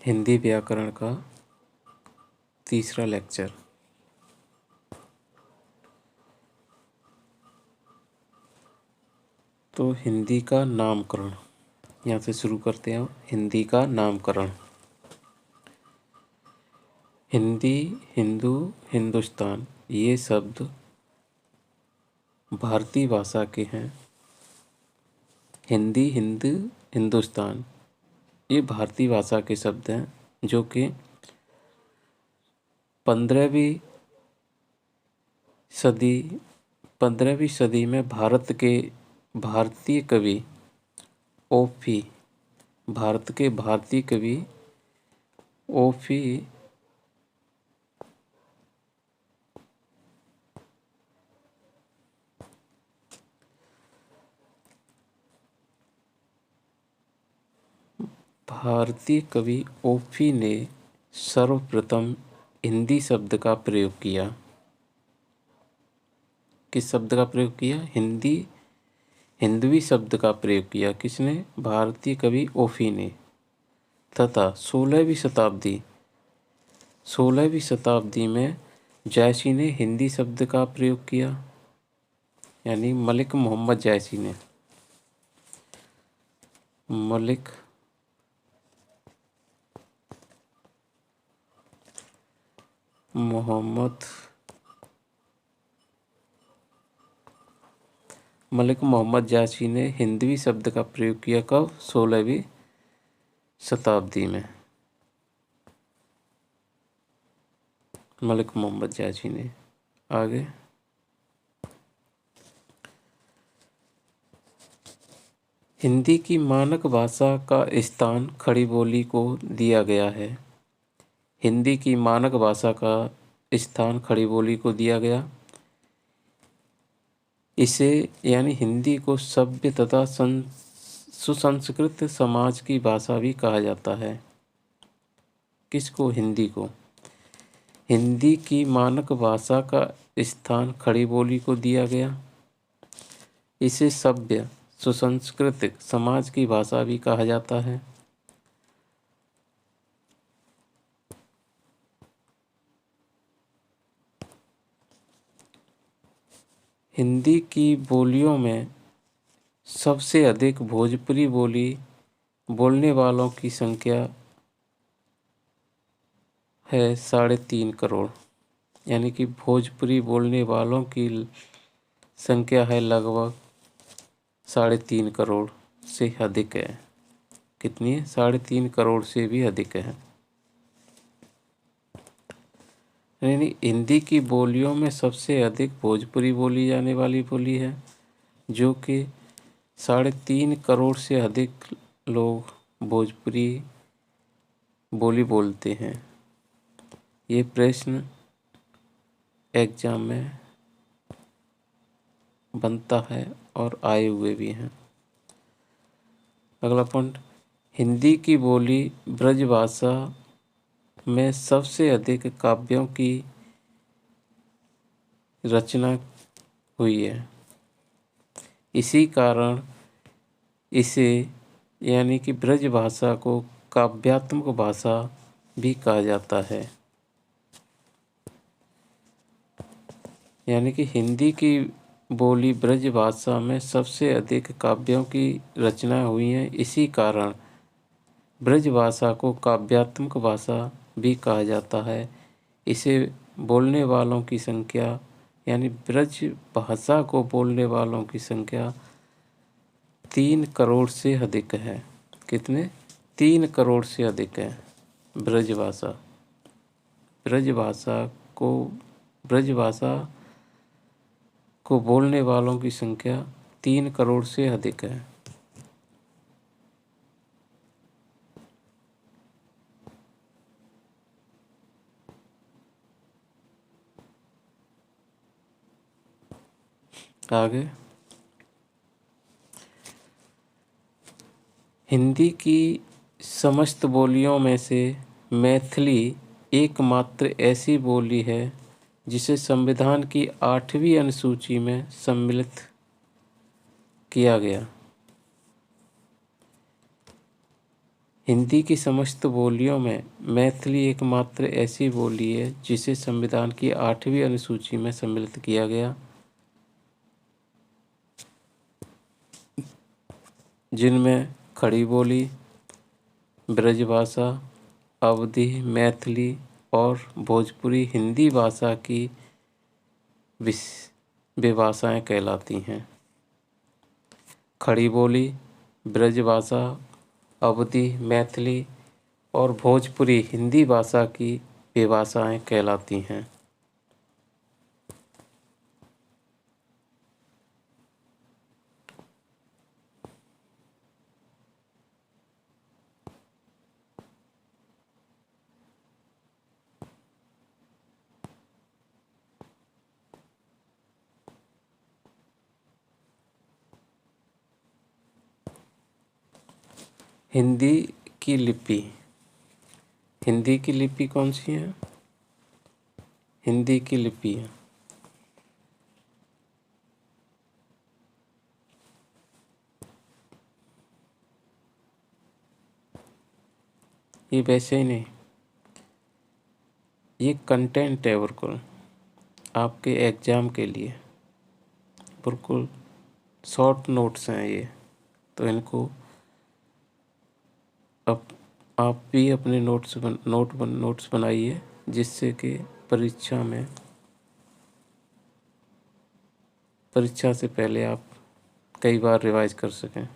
हिंदी व्याकरण का तीसरा लेक्चर। तो हिंदी का नामकरण यहाँ से शुरू करते हैं। हिंदी का नामकरण। हिंदी, हिंदू, हिंदुस्तान ये शब्द भारतीय भाषा के हैं। हिंदी, हिंद, हिंदुस्तान ये भारतीय भाषा के शब्द हैं जो कि 15वीं सदी में भारत के भारतीय कवि ओफी भारत के भारतीय कवि ओफी भारतीय कवि ओफी ने सर्वप्रथम हिंदी शब्द का प्रयोग किया। किस शब्द का प्रयोग किया? हिंदवी शब्द का प्रयोग किया। किसने? भारतीय कवि ओफी ने। तथा 16वीं शताब्दी में जैसी ने हिंदी शब्द का प्रयोग किया, यानी मलिक मोहम्मद जैसी ने। मलिक मोहम्मद जैसी ने हिंदवी शब्द का प्रयोग किया। कब? 16वीं शताब्दी में मलिक मोहम्मद जैसी ने। आगे हिंदी की मानक भाषा का स्थान खड़ी बोली को दिया गया है। हिंदी की मानक भाषा का स्थान खड़ी बोली को दिया गया। इसे यानी हिंदी को सभ्य तथा सुसंस्कृत समाज की भाषा भी कहा जाता है। किसको? हिंदी को। हिंदी की मानक भाषा का स्थान खड़ी बोली को दिया गया। इसे सभ्य सुसंस्कृत समाज की भाषा भी कहा जाता है। हिंदी की बोलियों में सबसे अधिक भोजपुरी बोली बोलने वालों की संख्या है 3.5 करोड़। यानी कि भोजपुरी बोलने वालों की संख्या है लगभग 3.5 करोड़ से अधिक है। कितनी है? 3.5 करोड़ से भी अधिक है। यानी हिंदी की बोलियों में सबसे अधिक भोजपुरी बोली जाने वाली बोली है, जो कि 3.5 करोड़ से अधिक लोग भोजपुरी बोली बोलते हैं। ये प्रश्न एग्जाम में बनता है और आए हुए भी हैं। अगला पॉइंट, हिंदी की बोली ब्रजभाषा में सबसे अधिक काव्यों की रचना हुई है। इसी कारण इसे यानी कि ब्रजभाषा को काव्यात्मक भाषा भी कहा जाता है। यानी कि हिंदी की बोली ब्रजभाषा में सबसे अधिक काव्यों की रचना हुई है। इसी कारण ब्रजभाषा को काव्यात्मक भाषा भी कहा जाता है। इसे बोलने वालों की संख्या यानी ब्रज भाषा को बोलने वालों की संख्या 3 करोड़ से अधिक है। कितने? 3 करोड़ से अधिक है। ब्रजभाषा को बोलने वालों की संख्या 3 करोड़ से अधिक है। आगे हिंदी की समस्त बोलियों में से मैथिली एकमात्र ऐसी बोली है जिसे संविधान की 8वीं अनुसूची में सम्मिलित किया गया। हिंदी की समस्त बोलियों में मैथिली एकमात्र ऐसी बोली है जिसे संविधान की 8वीं अनुसूची में सम्मिलित किया गया, जिनमें खड़ी बोली, ब्रजभाषा, अवधी, मैथिली और भोजपुरी हिंदी भाषा की वे भाषाएँ कहलाती हैं। खड़ी बोली, ब्रजभाषा, अवधी, मैथिली और भोजपुरी हिंदी भाषा की वे भाषाएँ कहलाती हैं। हिंदी की लिपि, हिंदी की लिपि कौन सी है? हिंदी की लिपि है ये, वैसे ही नहीं, ये कंटेंट है बिल्कुल आपके एग्ज़ाम के लिए, बिल्कुल शॉर्ट नोट्स हैं ये, तो इनको अब आप भी अपने नोट्स बनाइए, जिससे कि परीक्षा से पहले आप कई बार रिवाइज कर सकें।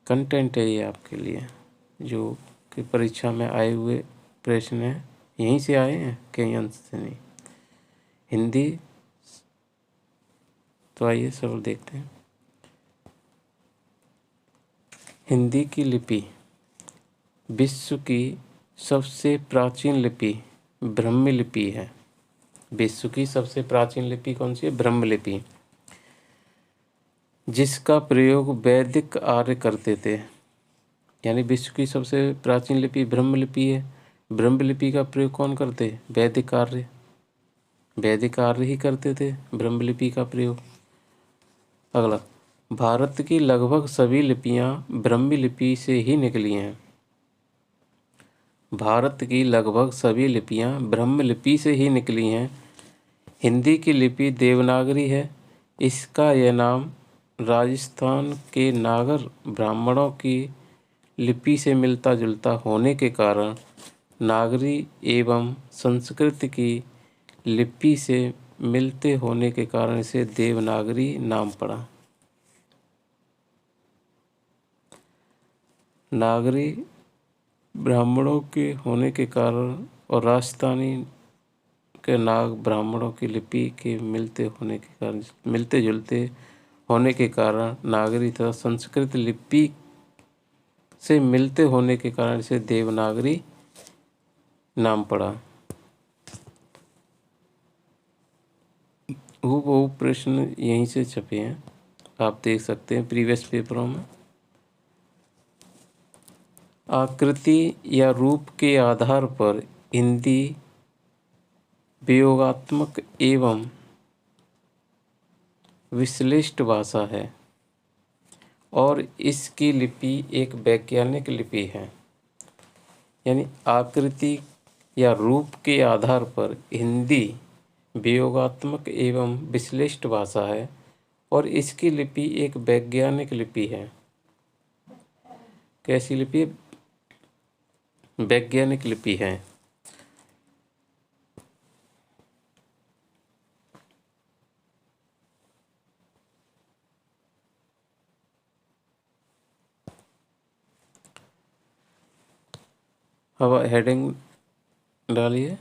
कंटेंट है ये आपके लिए, जो कि परीक्षा में आए हुए प्रश्न हैं, यहीं से आए हैं, कहीं अंश से नहीं। हिंदी, तो आइए सवाल देखते हैं। हिंदी की लिपि विश्व की सबसे प्राचीन लिपि ब्रह्म लिपि है। विश्व की सबसे प्राचीन लिपि कौन सी है? ब्रह्म लिपि, जिसका प्रयोग वैदिक आर्य करते थे। यानी विश्व की सबसे प्राचीन लिपि ब्रह्म लिपि है। ब्रह्म लिपि का प्रयोग कौन करते? वैदिक आर्य। वैदिक आर्य ही करते थे ब्रह्म लिपि का प्रयोग। अगला, भारत की लगभग सभी लिपियां ब्रह्मी लिपि से ही निकली हैं। भारत की लगभग सभी लिपियां ब्रह्म लिपि से ही निकली हैं। हिंदी की लिपि देवनागरी है। इसका यह नाम राजस्थान के नागर ब्राह्मणों की लिपि से मिलता जुलता होने के कारण नागरी एवं संस्कृत की लिपि से मिलते होने के कारण इसे देवनागरी नाम पड़ा। नागरी ब्राह्मणों के होने के कारण और राजस्थानी के नाग ब्राह्मणों की लिपि के मिलते जुलते होने के कारण नागरी तथा संस्कृत लिपि से मिलते होने के कारण इसे देवनागरी नाम पड़ा। वो प्रश्न यहीं से छपे हैं, आप देख सकते हैं प्रीवियस पेपरों में। आकृति या रूप के आधार पर हिंदी वियोगात्मक एवं विश्लिष्ट भाषा है और इसकी लिपि एक वैज्ञानिक लिपि है। यानी आकृति या रूप के आधार पर हिंदी वियोगात्मक एवं विश्लिष्ट भाषा है और इसकी लिपि एक वैज्ञानिक लिपि है। कैसी लिपि है? वैज्ञानिक लिपि है। अब हेडिंग डालिए,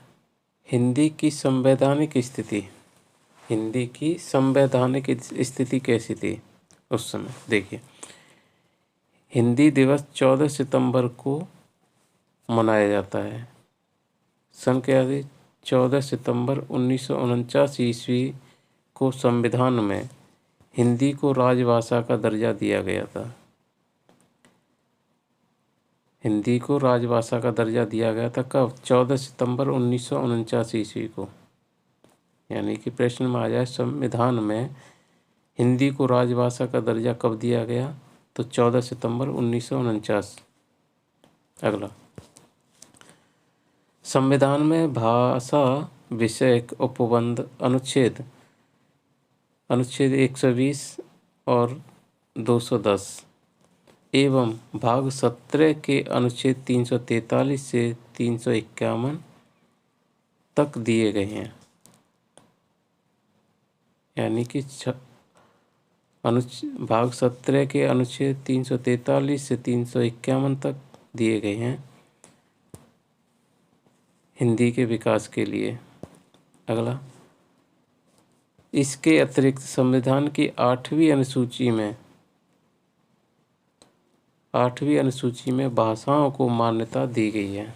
हिंदी की संवैधानिक स्थिति। हिंदी की संवैधानिक स्थिति कैसी थी उस समय? देखिए, हिंदी दिवस 14 सितंबर को मनाया जाता है। सन क्या थी? 14 सितंबर 1949 ईस्वी को संविधान में हिंदी को राजभाषा का दर्जा दिया गया था। हिंदी को राजभाषा का दर्जा दिया गया था कब? 14 सितंबर 1949 ईस्वी को। यानी कि प्रश्न में आ जाए संविधान में हिंदी को राजभाषा का दर्जा कब दिया गया? तो 14 सितंबर 1949। अगला, संविधान में भाषा विषयक उपबंध अनुच्छेद 120 और 210 एवं भाग 17 के अनुच्छेद 343 से 351 तक दिए गए हैं। यानी कि भाग 17 के अनुच्छेद 343 से 351 तक दिए गए हैं हिंदी के विकास के लिए। अगला, इसके अतिरिक्त संविधान की 8वीं अनुसूची में भाषाओं को मान्यता दी गई है।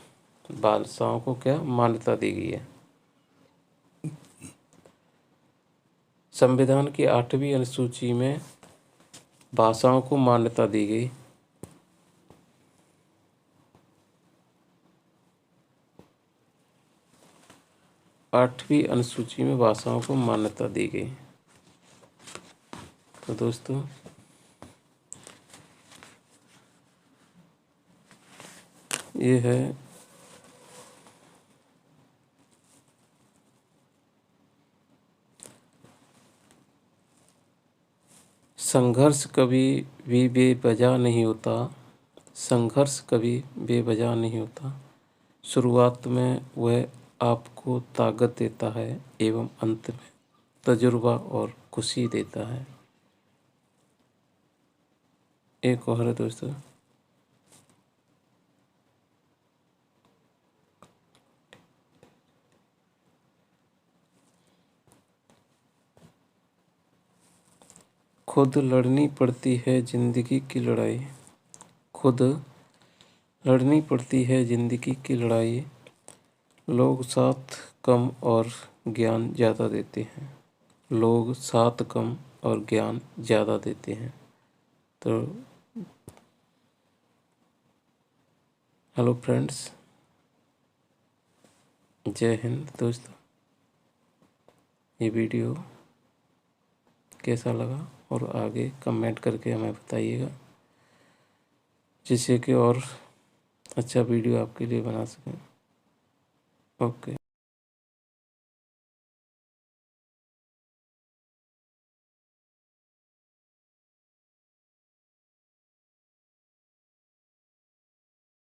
भाषाओं को क्या मान्यता दी गई है? संविधान की 8वीं अनुसूची में भाषाओं को मान्यता दी गई। आठवीं अनुसूची में भाषाओं को मान्यता दी गई। तो दोस्तों, ये है संघर्ष कभी भी बेवजह नहीं होता। संघर्ष कभी बेवजह नहीं होता। शुरुआत में वह आपको ताकत देता है एवं अंत में तजुर्बा और खुशी देता है। एक और है दोस्तों, खुद लड़नी पड़ती है जिंदगी की लड़ाई। खुद लड़नी पड़ती है जिंदगी की लड़ाई। लोग साथ कम और ज्ञान ज़्यादा देते हैं। लोग साथ कम और ज्ञान ज़्यादा देते हैं। तो हेलो फ्रेंड्स, जय हिंद दोस्तों। ये वीडियो कैसा लगा और आगे कमेंट करके हमें बताइएगा, जिससे कि और अच्छा वीडियो आपके लिए बना सकें। ओके।